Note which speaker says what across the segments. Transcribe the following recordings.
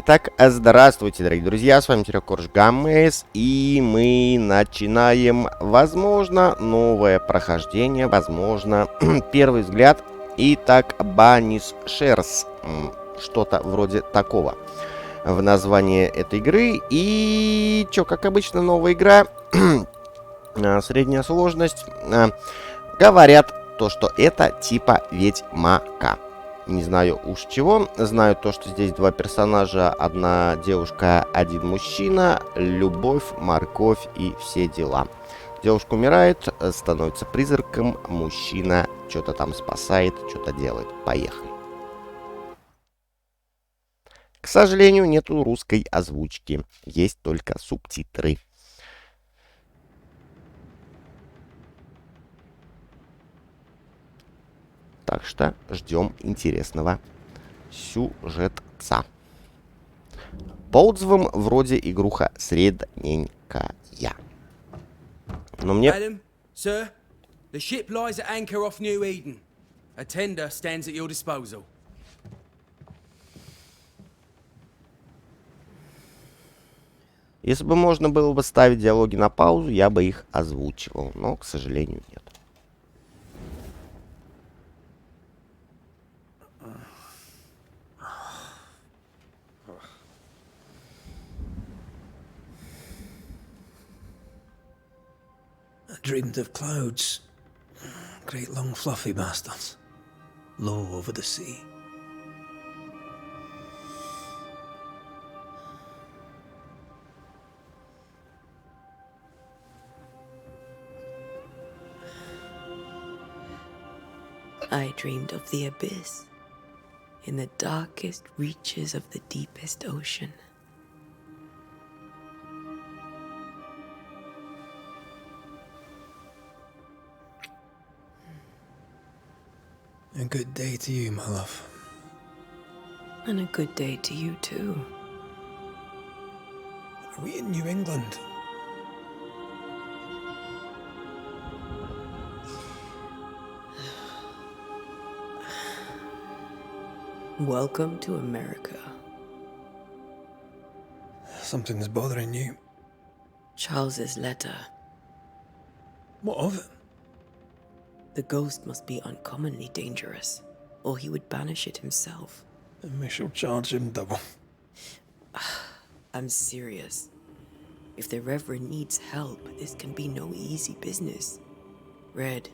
Speaker 1: Итак, здравствуйте, дорогие друзья, с вами WWEKorgeGames, и мы начинаем, возможно, новое прохождение, возможно, первый взгляд. Итак, Banishers, что-то вроде такого в названии этой игры. И чё, как обычно, новая игра, средняя сложность. Говорят то, что это типа Ведьмака. Не знаю уж чего. Знаю то, что здесь два персонажа. Одна девушка, один мужчина. Любовь, морковь и все дела. Девушка умирает, становится призраком. Мужчина что-то там спасает, что-то делает. Поехали. К сожалению, нету русской озвучки. Есть только субтитры. Так что ждем интересного сюжетца. По отзывам, вроде игруха средненькая. Но мне...
Speaker 2: Madam, sir, the ship lies at anchor off New Eden. A tender stands at your disposal.
Speaker 1: Если бы можно было бы ставить диалоги на паузу, я бы их озвучивал. Но, к сожалению, нет.
Speaker 3: I dreamed of clouds, great long fluffy bastards, low over the sea.
Speaker 4: I dreamed of the abyss, in the darkest reaches of the deepest ocean.
Speaker 3: A good day to you, my love.
Speaker 4: And a good day to you, too.
Speaker 3: Are we in New England?
Speaker 4: Welcome to America.
Speaker 3: Something's bothering you.
Speaker 4: Charles's letter.
Speaker 3: What of it?
Speaker 4: The ghost must be uncommonly dangerous, or he would banish it himself.
Speaker 3: And we shall charge him double.
Speaker 4: I'm serious. If the Reverend needs help, this can be no easy business. Red,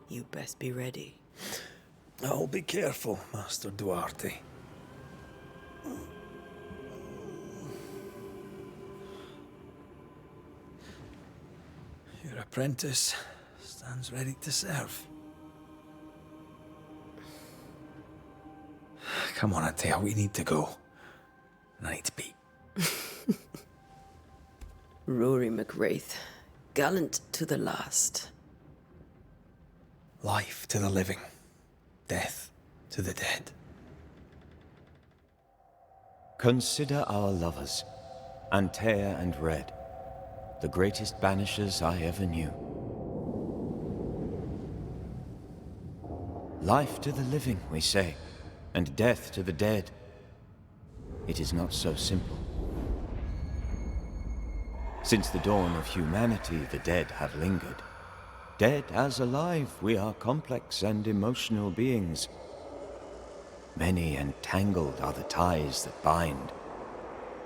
Speaker 4: you best be ready.
Speaker 3: I'll be careful, Master Duarte. Your apprentice stands ready to serve. Come on, Atea, we need to go. I need to be.
Speaker 4: Rory McWraith, gallant to the last.
Speaker 3: Life to the living, death to the dead.
Speaker 5: Consider our lovers, Antea and Red, the greatest banishers I ever knew. Life to the living, we say, and death to the dead. It is not so simple. Since the dawn of humanity, the dead have lingered. Dead as alive, we are complex and emotional beings. Many and tangled are the ties that bind.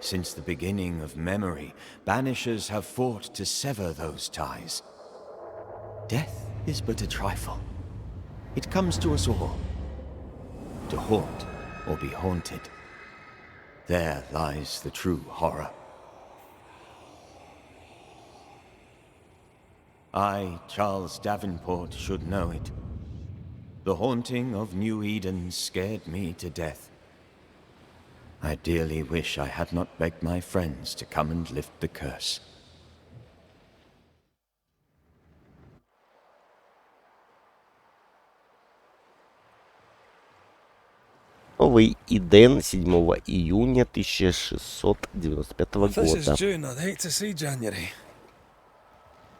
Speaker 5: Since the beginning of memory, banishers have fought to sever those ties. Death is but a trifle. It comes to us all. To haunt or be haunted. There lies the true horror. I, Charles Davenport, should know it. The haunting of New Eden scared me to death. I dearly wish I had not begged my friends to come and lift the curse.
Speaker 1: Новый Иден 7 июня 1695
Speaker 3: If this is
Speaker 1: года.
Speaker 3: June, I'd hate to see January.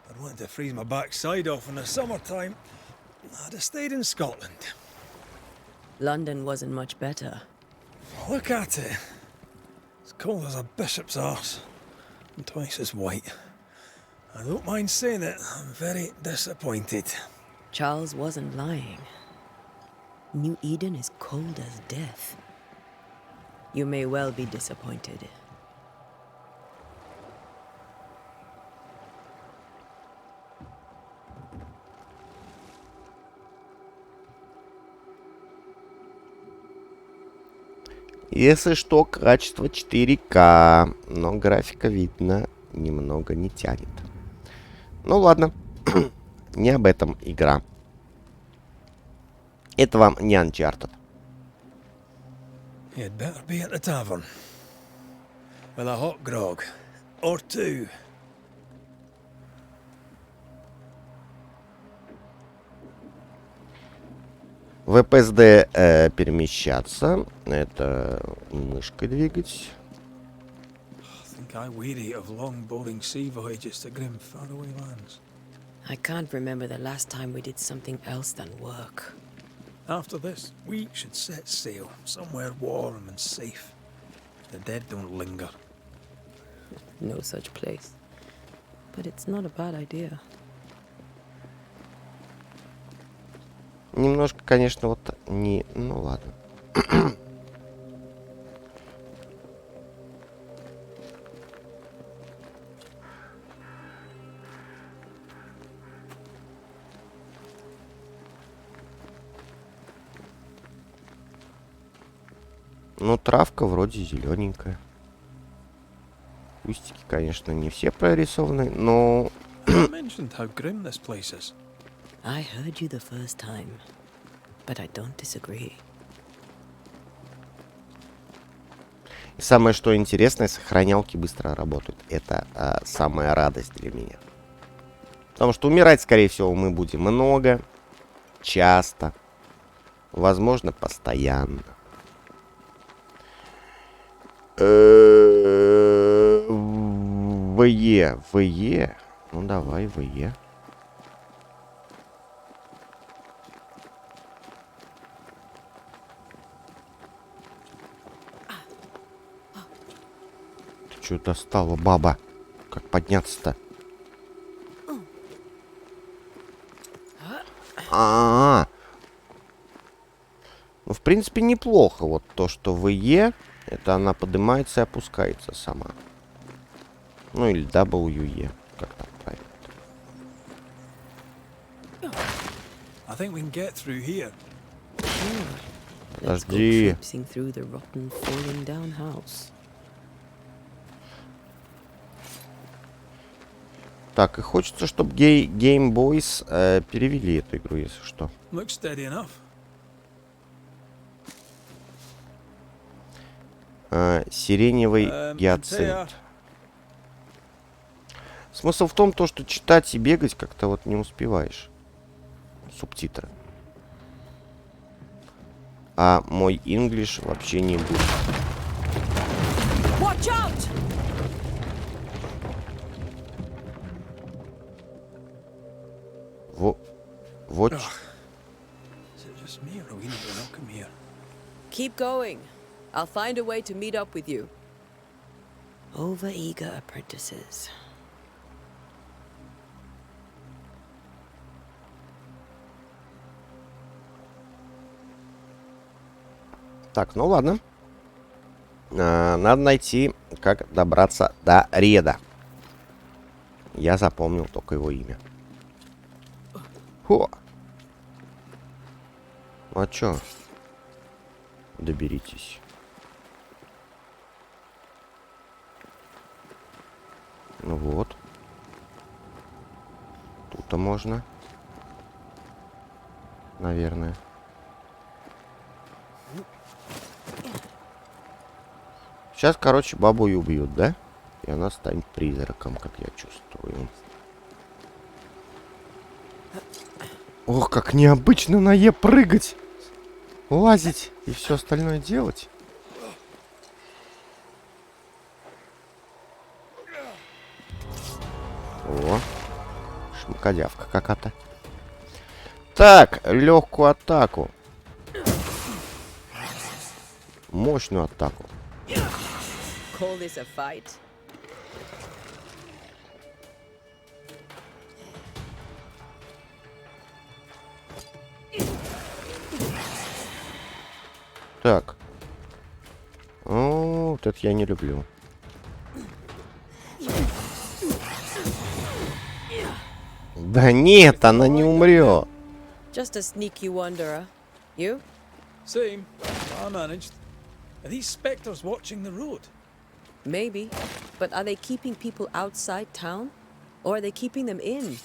Speaker 3: I'd want to freeze my backside off in the summertime. I'd have stayed in Scotland.
Speaker 4: London wasn't much better.
Speaker 3: Look at it. It's cold as a bishop's arse, and twice as white. I don't mind saying it, I'm very disappointed.
Speaker 4: Charles wasn't lying. New Eden is cold as death. You may well be disappointed.
Speaker 1: Если что, качество 4К, но графика, видно, немного не тянет. Ну ладно, не об этом игра. Это вам не Uncharted.
Speaker 3: You'd better be at the tavern. With a hot grog. Or two.
Speaker 1: В ПСД перемещаться. Это мышкой двигать.
Speaker 3: I think I weary of long, boring sea voyages to grim, faraway lands.
Speaker 4: I can't remember the last time we did something else than work.
Speaker 3: After this, we should set sail somewhere warm and safe. The dead don't linger.
Speaker 4: No such place. But it's not a bad idea.
Speaker 1: Немножко, конечно, вот не... Ну ладно. Ну, травка вроде зелененькая. Кустики, конечно, не все прорисованы, но...
Speaker 3: You mentioned how grim this place is.
Speaker 4: I heard you the first time, but I don't disagree.
Speaker 1: И самое, что интересное, сохранялки быстро работают. Это самая радость для меня. Потому что умирать, скорее всего, мы будем много, часто, возможно, постоянно. ВЕ. Ну, давай, ВЕ. Ты что достала, баба? Как подняться-то? Ну, в принципе, неплохо. Вот то, что ВЕ, это она поднимается и опускается сама. Ну, или WE. Как там правильно?
Speaker 3: I think we can get through here.
Speaker 4: Let's go
Speaker 1: Подожди.
Speaker 4: traipsing through the rotten, falling down house.
Speaker 1: Так, и хочется, чтобы Game Boys перевели эту игру, если что.
Speaker 3: Looks steady enough.
Speaker 1: Сиреневый гиацинт. Смысл в том, что читать и бегать как-то вот не успеваешь. Субтитры. А мой English вообще не будет.
Speaker 4: Watch out!
Speaker 1: Вот.
Speaker 3: Is it just me or are we need to welcome here?
Speaker 4: Keep going. I'll find a way to meet up with you. Over-eager apprentices.
Speaker 1: Так, ну ладно. Надо найти, как добраться до Реда. Я запомнил только его имя. Хо! А чё? Доберитесь. Ну вот. Тут-то можно. Наверное. Сейчас, короче, бабу и убьют, да? И она станет призраком, как я чувствую. Ох, как необычно на Е прыгать, лазить и все остальное делать. О, шмакодявка какая-то. Так, легкую атаку. Мощную атаку.
Speaker 4: Call this a fight?
Speaker 1: Так. О, вот это я не люблю. Да нет, она не умрет.
Speaker 4: Just a sneaky wanderer. You?
Speaker 3: Same. I managed. Are these spectres watching the road?
Speaker 4: Maybe. But are they keeping people outside town? Or are they keeping them in?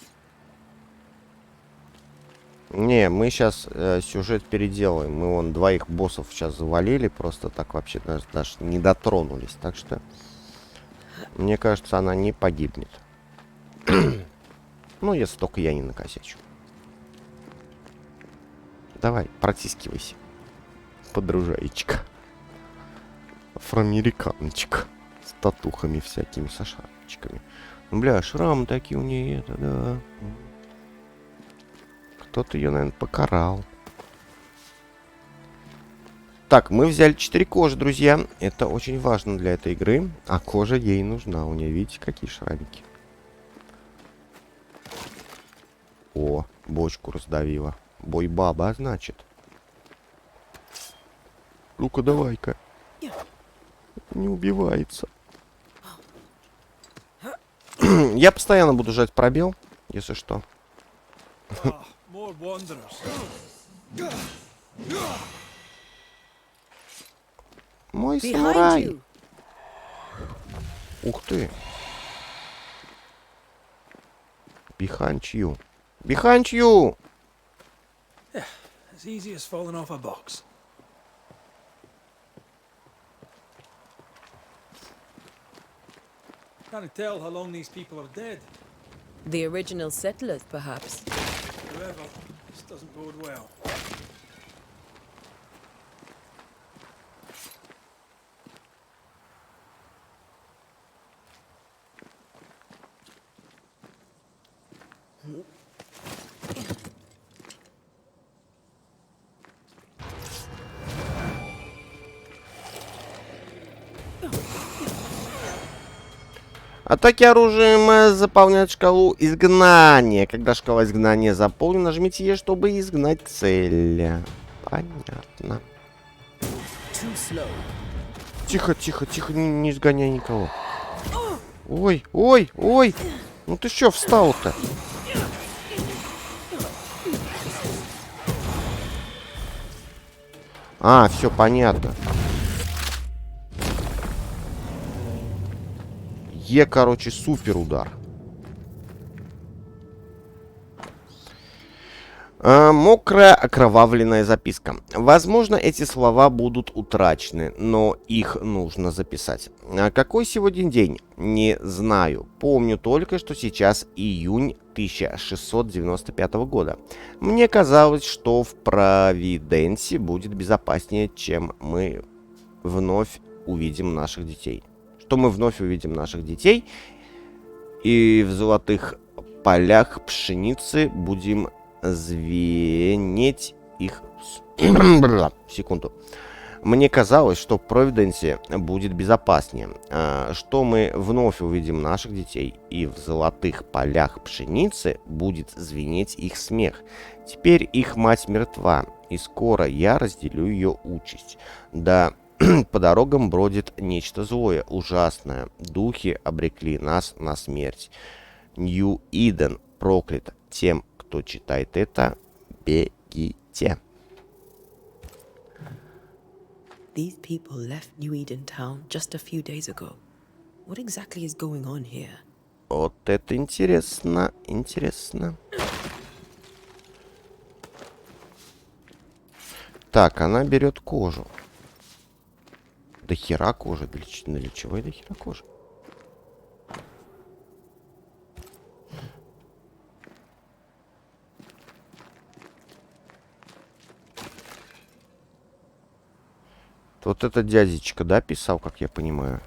Speaker 1: Не, мы сейчас сюжет переделаем. Мы вон двоих боссов сейчас завалили. Просто так вообще даже не дотронулись. Так что, мне кажется, она не погибнет. Ну, если только я не накосячу. Давай, протискивайся. Подружаечка. Афроамериканочка. С татухами всякими, со шрамчиками. Ну, бля, шрамы такие у нее, это, да. Кто-то ее, наверное, покарал. Так, мы взяли 4 кожи, друзья. Это очень важно для этой игры. А кожа ей нужна. У нее, видите, какие шрамики. О, бочку раздавила. Бой-баба, значит. Ну-ка, давай-ка. Не убивается. Я постоянно буду жать пробел, если что. Мой самурай. Ух ты. Behind you. Behind you.
Speaker 3: As easy as falling off a box. Can't tell how long these people are dead.
Speaker 4: The original settlers, perhaps.
Speaker 3: However, this doesn't bode well.
Speaker 1: Атаки оружием заполняют шкалу изгнания. Когда шкала изгнания заполнена, нажмите Е, чтобы изгнать цель. Понятно. Тихо, тихо, тихо, не изгоняй никого. Ой, ой, ой. Ну ты что встал-то? А, все понятно. Е, короче, супер удар. Мокрая окровавленная записка. Возможно, эти слова будут утрачены, но их нужно записать. Какой сегодня день? Не знаю. Помню только, что сейчас июнь 1695 года. Мне казалось, что в Провиденсе будет безопаснее, чем мы вновь увидим наших детей. Что мы вновь увидим наших детей, и в золотых полях пшеницы будем звенеть их... Секунду. Мне казалось, что в Провиденсе будет безопаснее, что мы вновь увидим наших детей, и в золотых полях пшеницы будет звенеть их смех. Теперь их мать мертва, и скоро я разделю ее участь. Да... По дорогам бродит нечто злое, ужасное. Духи обрекли нас на смерть. Нью-Иден проклят. Тем, кто читает это, бегите.
Speaker 4: These people left New Eden town just a few days ago. What exactly is going on here?
Speaker 1: Вот это интересно, интересно. Так, она берет кожу. До хера кожи, для чего до хера кожи? Вот этот дядечка, да, писал, как я понимаю.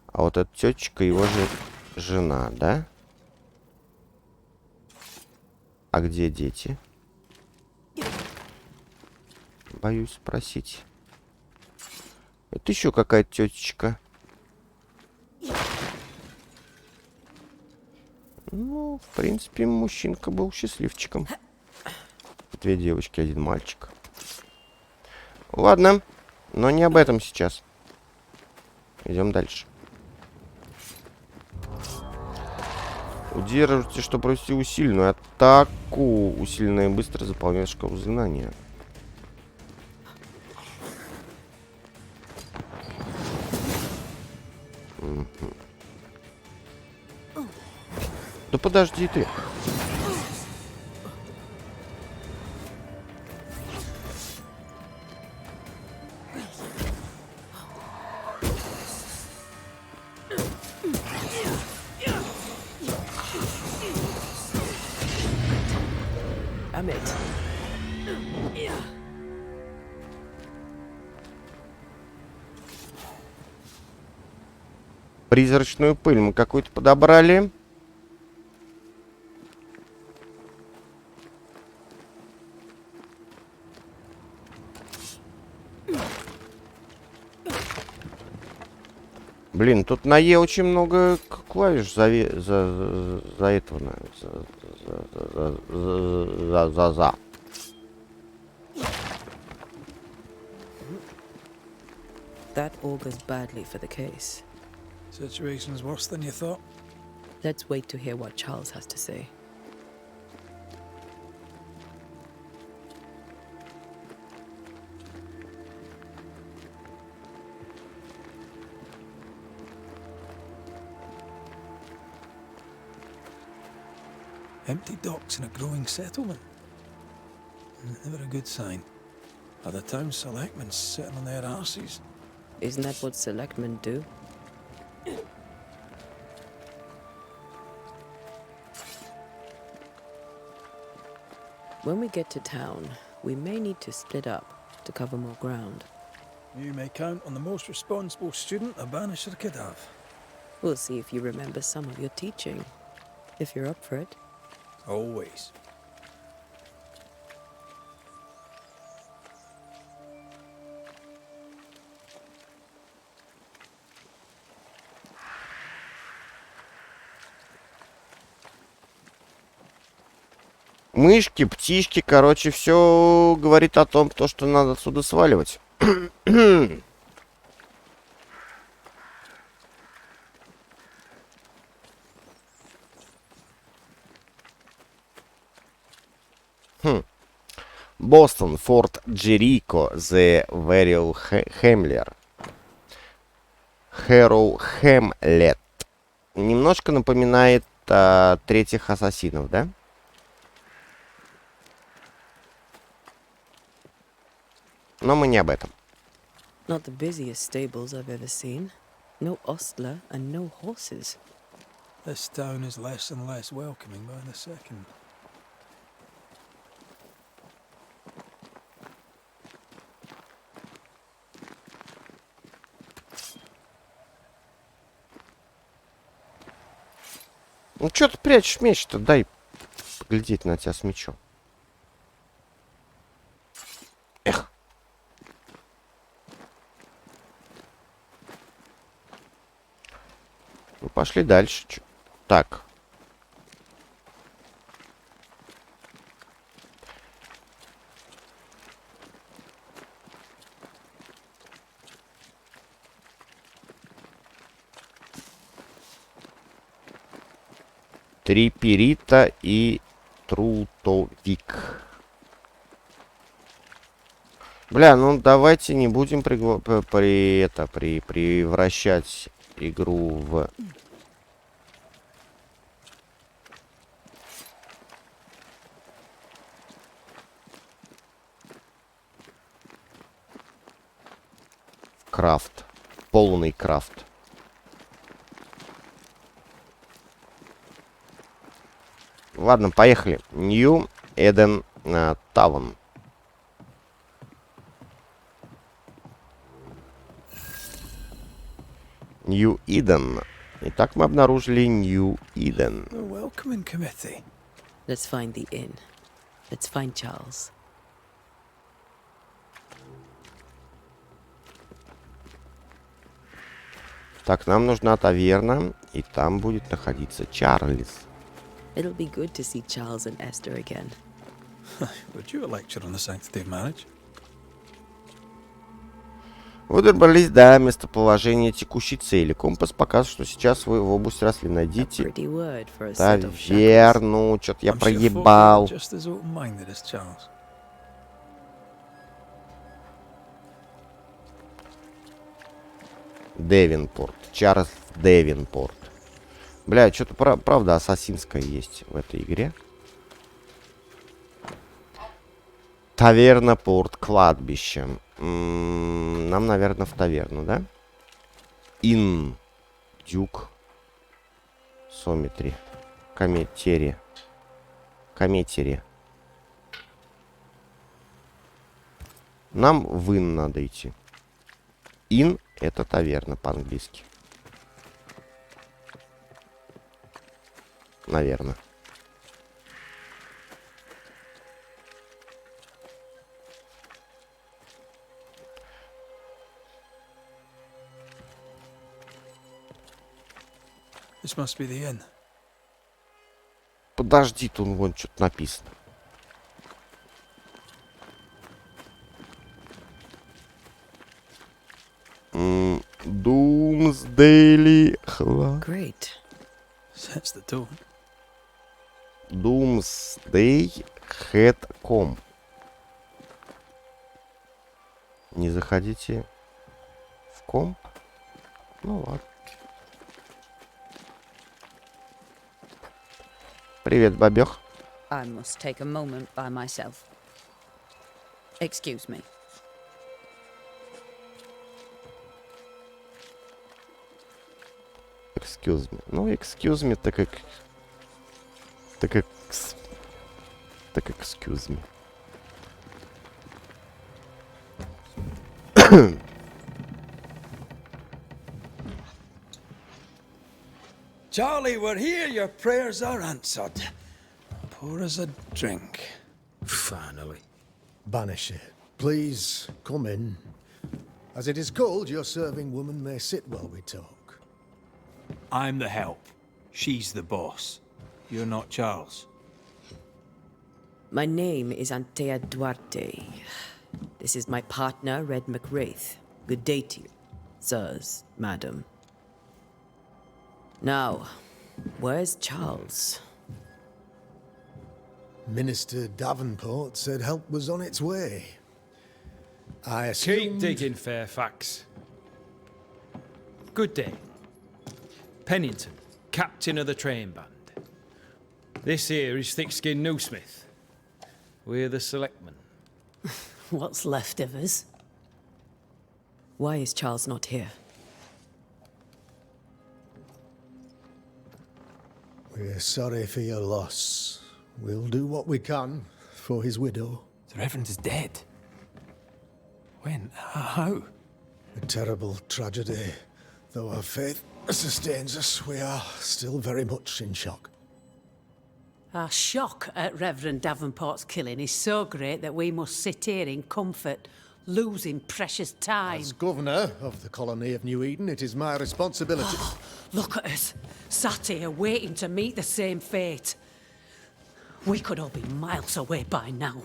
Speaker 1: А вот эта тетечка его же жена, да? А где дети? Боюсь спросить. Это еще какая-то тетечка. Ну, в принципе, мужчинка был счастливчиком. 2 девочки, 1 мальчик. Ладно, но не об этом сейчас. Идем дальше. Удерживайте, чтобы провести усиленную атаку. Усиленная быстро заполняет шкалу знания. Да подожди ты.
Speaker 4: Damn it.
Speaker 1: Призрачную пыль мы какую-то подобрали. Блин, тут на Е очень много клавиш за этого. За.
Speaker 4: That augurs badly for the case.
Speaker 3: Situation's worse than you thought.
Speaker 4: Let's wait to hear what Charles has to say.
Speaker 3: Empty docks in a growing settlement. Never a good sign. Are the town selectmen sitting on their arses?
Speaker 4: Isn't that what selectmen do? When we get to town, we may need to split up to cover more ground.
Speaker 3: You may count on the most responsible student a Banisher could have.
Speaker 4: We'll see if you remember some of your teaching, if you're up for it.
Speaker 3: Always.
Speaker 1: Мышки, птички, короче, все говорит о том, то, что надо отсюда сваливать. Бостон, Форт Джерико, The Верил Хемлер. Хэроу Хемлет. Немножко напоминает третьих ассасинов, да? Но мы не об этом.
Speaker 4: Not the busiest stables I've ever seen. No ostler and no horses.
Speaker 3: This town is less and less welcoming by the second.
Speaker 1: Ну, что ты прячешь меч-то? Дай поглядеть на тебя с мечом. Эх. Ну, пошли дальше. Так. Триперита и трутовик. Бля, ну давайте не будем превращать игру в... крафт. Полный крафт. Ладно, поехали. Нью Эден Таун. Нью Иден. Итак, мы обнаружили Нью Иден.
Speaker 3: The welcoming committee.
Speaker 4: Let's find the inn. Let's find Charles.
Speaker 1: Так, нам нужна таверна, и там будет находиться Чарльз.
Speaker 4: It'll be good to see Charles and Esther again.
Speaker 3: Would you a lecture on the sanctity of marriage?
Speaker 1: Вы добрались до местоположения текущей цели. Компас показывает, что сейчас вы в области росли. Найдите
Speaker 4: Pretty word for a set of shackles.
Speaker 1: таверну. Что-то я
Speaker 3: I'm sure folk here are
Speaker 1: проебал.
Speaker 3: just as open-minded as Charles.
Speaker 1: Девинпорт. Чарльз Девинпорт. Бля, что-то правда ассасинское есть в этой игре. Таверна, порт, кладбище. Нам, наверное, в таверну, да? Ин. Дюк. Сометри. Кометери. Кометери. Нам в ин надо идти. Ин — это таверна по-английски. Наверное.
Speaker 3: This must be the inn.
Speaker 1: Подожди, тут вон что-то написано. Doomsday
Speaker 4: Great.
Speaker 3: Sets the tone.
Speaker 1: Doomsday Head.com. Не заходите в комп. Ну ладно. Привет, бабёх.
Speaker 6: I must take a moment by myself. Excuse me.
Speaker 1: Excuse me. Ну, excuse me, так как... Так как... Так excuse me.
Speaker 3: Charlie, we're here. Your prayers are answered. Pour us a drink.
Speaker 2: Finally.
Speaker 7: Banisher, please come in. As it is cold, your serving woman may sit while we talk.
Speaker 8: I'm the help. She's the boss. You're not Charles.
Speaker 4: My name is Antea Duarte. This is my partner, Red McWraith. Good day to you, sirs, madam. Now, where's Charles?
Speaker 7: Minister Davenport said help was on its way. I assumed...
Speaker 8: Keep digging, Fairfax. Good day. Pennington, captain of the train band. This here is Thick-Skinned Newsmith. We're the selectmen.
Speaker 6: What's left of us?
Speaker 4: Why is Charles not here?
Speaker 7: We're sorry for your loss. We'll do what we can for his widow.
Speaker 3: The Reverend is dead. When? How?
Speaker 7: A terrible tragedy. Though our faith sustains us, we are still very much in shock.
Speaker 6: Our shock at Reverend Davenport's killing is so great that we must sit here in comfort, losing precious time.
Speaker 7: As governor of the colony of New Eden, it is my responsibility...
Speaker 6: Look at us, sat here waiting to meet the same fate. We could all be miles away by now.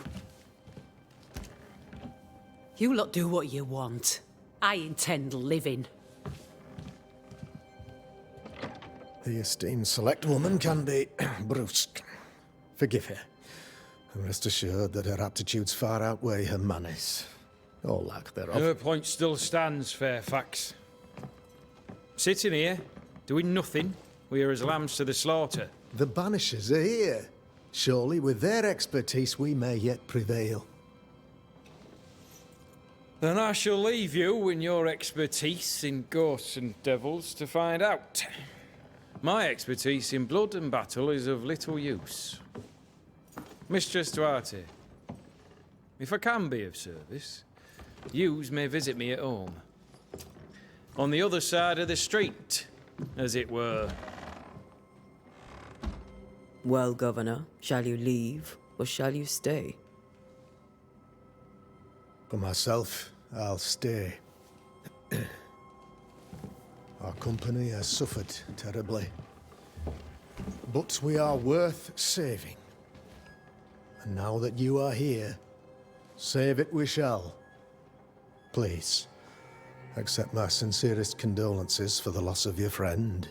Speaker 6: You lot do what you want. I intend living.
Speaker 7: The esteemed select woman can be brusque. Forgive her. And rest assured that her aptitudes far outweigh her manners. Or lack thereof.
Speaker 8: Her point still stands, Fairfax. Sitting here, doing nothing, we are as lambs to the slaughter.
Speaker 7: The Banishers are here. Surely with their expertise we may yet prevail.
Speaker 8: Then I shall leave you and your expertise in ghosts and devils to find out. My expertise in blood and battle is of little use. Mistress Duarte, if I can be of service, yous may visit me at home. On the other side of the street, as it were.
Speaker 4: Well, Governor, shall you leave or shall you stay?
Speaker 7: For myself, I'll stay. Our company has suffered terribly. but we are worth saving. And now that you are here, save it we shall. Please, accept my sincerest condolences for the loss of your friend.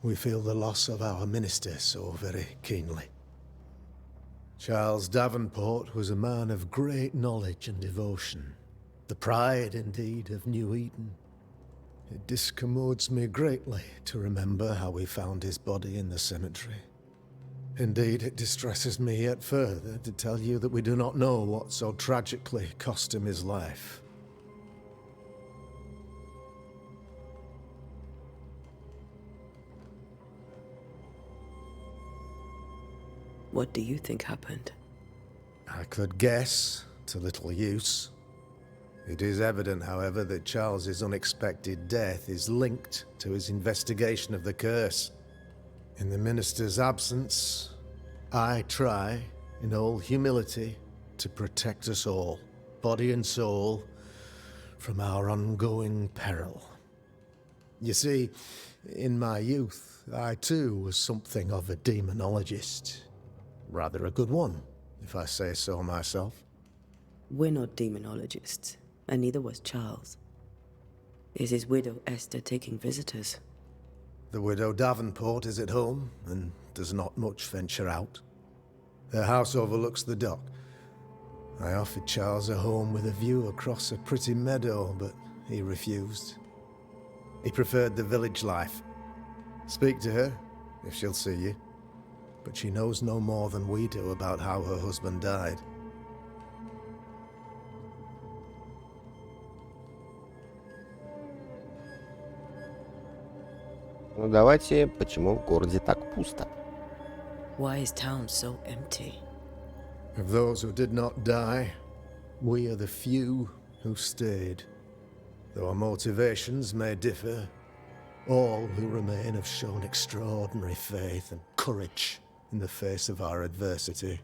Speaker 7: We feel the loss of our minister so very keenly. Charles Davenport was a man of great knowledge and devotion, the pride, indeed, of New Eden. It discommodes me greatly to remember how we found his body in the cemetery. Indeed, it distresses me yet further to tell you that we do not know what so tragically cost him his life.
Speaker 4: What do you think happened?
Speaker 7: I could guess, to little use. It is evident, however, that Charles's unexpected death is linked to his investigation of the curse. In the minister's absence, I try, in all humility, to protect us all, body and soul, from our ongoing peril. You see, in my youth, I too was something of a demonologist. Rather a good one, if I say so myself.
Speaker 4: We're not demonologists, and neither was Charles. Is his widow Esther taking visitors?
Speaker 7: The widow Davenport is at home, and does not much venture out. Her house overlooks the dock. I offered Charles a home with a view across a pretty meadow, but he refused. He preferred the village life. Speak to her, if she'll see you. But she knows no more than we do about how her husband died.
Speaker 1: Ну давайте, почему в городе так пусто?
Speaker 4: Why is town so empty?
Speaker 7: Of those who did not die, we are the few who stayed. Though our motivations may differ, all who remain have shown extraordinary faith and courage in the face of our adversity.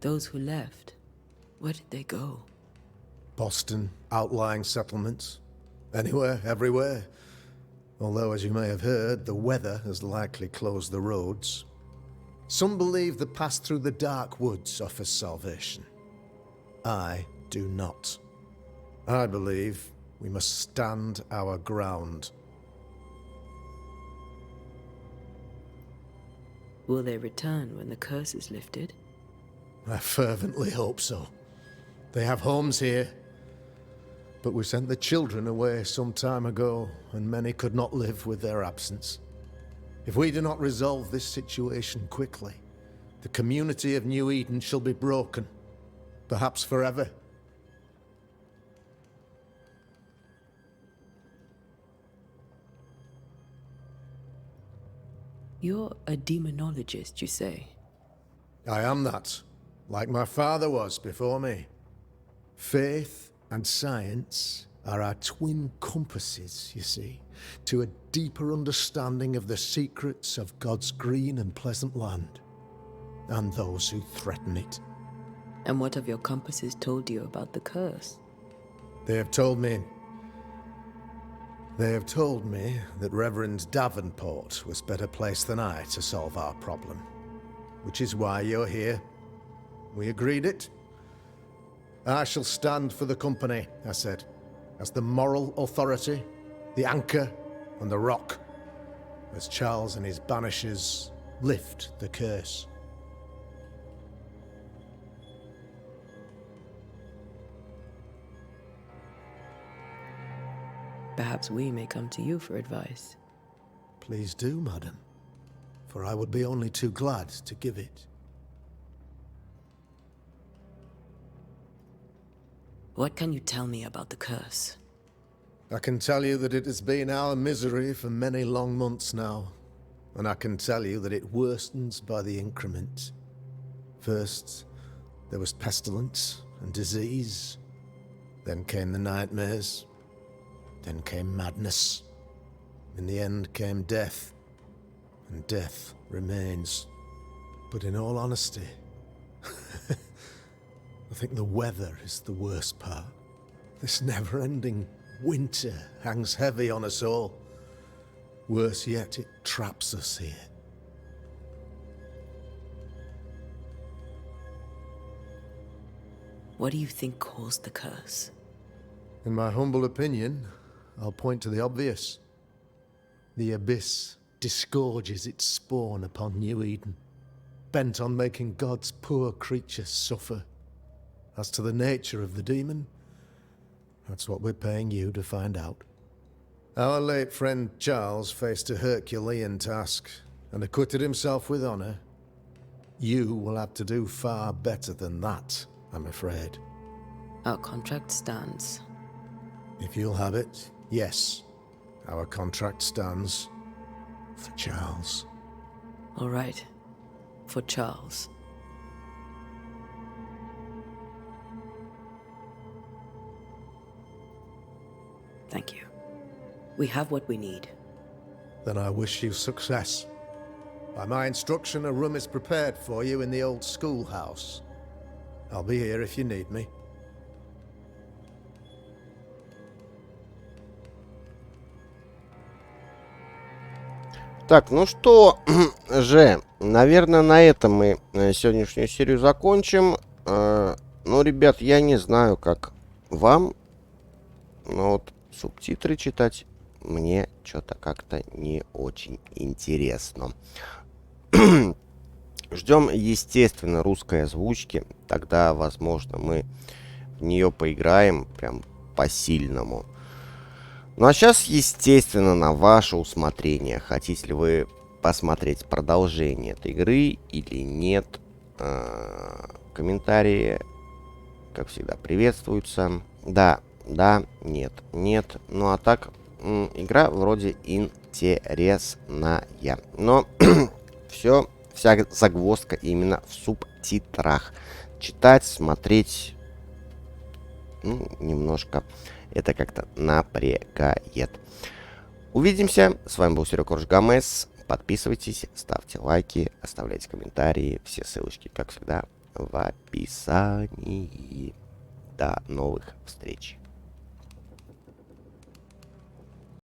Speaker 4: Those who left, where did they go?
Speaker 7: Boston, outlying settlements. Anywhere, everywhere. Although, as you may have heard, the weather has likely closed the roads. Some believe the path through the dark woods offers salvation. I do not. I believe we must stand our ground.
Speaker 4: Will they return when the curse is lifted?
Speaker 7: I fervently hope so. They have homes here. But we sent the children away some time ago, and many could not live with their absence. If we do not resolve this situation quickly, the community of New Eden shall be broken, perhaps forever.
Speaker 4: You're a demonologist, you say?
Speaker 7: I am that, like my father was before me. Faith and science are our twin compasses, you see, to a deeper understanding of the secrets of God's green and pleasant land, and those who threaten it.
Speaker 4: And what have your compasses told you about the curse?
Speaker 7: They have told me that Reverend Davenport was better placed than I to solve our problem, which is why you're here. We agreed it. I shall stand for the company, I said, as the moral authority, the anchor, and the rock, as Charles and his Banishers lift the curse.
Speaker 4: Perhaps we may come to you for advice.
Speaker 7: Please do, madam, for I would be only too glad to give it.
Speaker 4: What can you tell me about the curse?
Speaker 7: I can tell you that it has been our misery for many long months now, and I can tell you that it worstens by the increment. First, there was pestilence and disease. Then came the nightmares. Then came madness. In the end came death, and death remains. But in all honesty, I think the weather is the worst part. This never-ending winter hangs heavy on us all. Worse yet, it traps us here.
Speaker 4: What do you think caused the curse?
Speaker 7: In my humble opinion, I'll point to the obvious. The abyss disgorges its spawn upon New Eden, bent on making God's poor creatures suffer. As to the nature of the demon, that's what we're paying you to find out. Our late friend Charles faced a Herculean task and acquitted himself with honor. You will have to do far better than that, I'm afraid.
Speaker 4: Our contract stands.
Speaker 7: If you'll have it, yes. Our contract stands for Charles.
Speaker 4: All right. For Charles. Thank you. We have what we need.
Speaker 7: Then I wish you success. By my instruction, a room is prepared for you in the old schoolhouse. I'll be here if you need me.
Speaker 1: Так, ну что же, наверное, на этом мы сегодняшнюю серию закончим. Ну, ребят, я не знаю, как вам, но вот субтитры читать мне что-то как-то не очень интересно. Ждем, естественно, русской озвучки. Тогда, возможно, мы в нее поиграем прям по-сильному. Ну а сейчас, естественно, на ваше усмотрение. Хотите ли вы посмотреть продолжение этой игры или нет? Комментарии, как всегда, приветствуются. Да, да, нет, нет. Ну а так, игра вроде интересная. Но вся загвоздка именно в субтитрах. Читать, смотреть, ну, немножко... Это как-то напрягает. Увидимся. С вами был WWEKorgeGames. Подписывайтесь, ставьте лайки, оставляйте комментарии. Все ссылочки, как всегда, в описании. До новых встреч.